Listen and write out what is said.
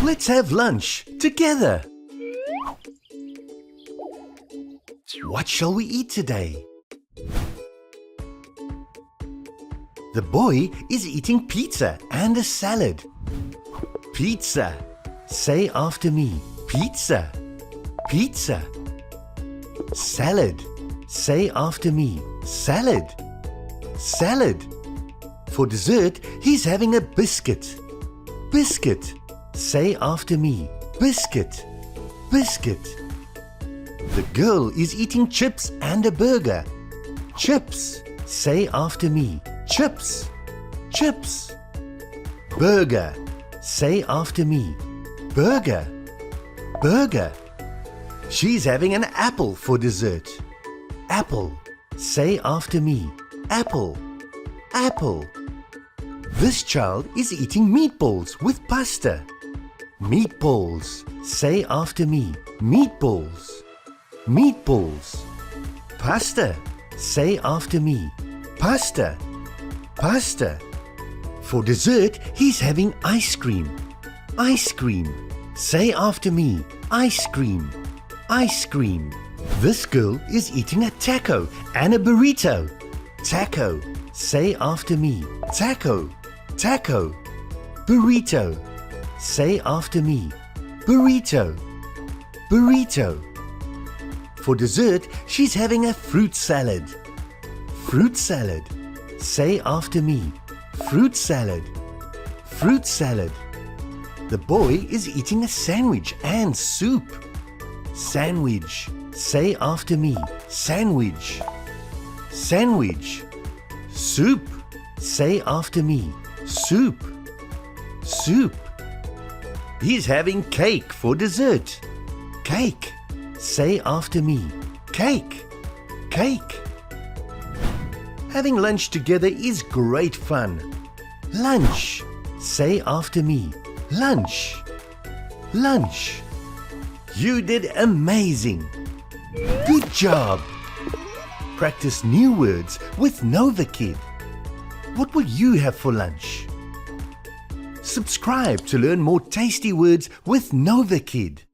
Let's have lunch together. What shall we eat today? The boy is eating pizza and a salad. Pizza. Say after me. Pizza. Pizza. Salad. Say after me. Salad. Salad. For dessert, he's having a biscuit. Biscuit. Say after me. Biscuit. Biscuit. The girl is eating chips and a burger. Chips. Say after me. Chips. Chips. Burger. Say after me. Burger. Burger. She's having an apple for dessert. Apple. Say after me. Apple. Apple. This child is eating meatballs with pasta. Meatballs. Say after me. Meatballs. Meatballs. Pasta. Say after me. Pasta. Pasta. For dessert, he's having ice cream. Ice cream. Say after me. Ice cream. Ice cream. This girl is eating a taco and a burrito. Taco. Say after me. Taco. Taco. Burrito. Say after me. Burrito. Burrito. For dessert, she's having a fruit salad. Fruit salad. Say after me. Fruit salad. Fruit salad. The boy is eating a sandwich and soup. Sandwich. Say after me. Sandwich. Sandwich. Soup. Say after me. Soup. Soup. He's having cake for dessert. Cake. Say after me. Cake. Cake. Having lunch together is great fun. Lunch. Say after me. Lunch. Lunch. You did amazing. Good job. Practice new words with Novakid. What will you have for lunch? Subscribe to learn more tasty words with Novakid.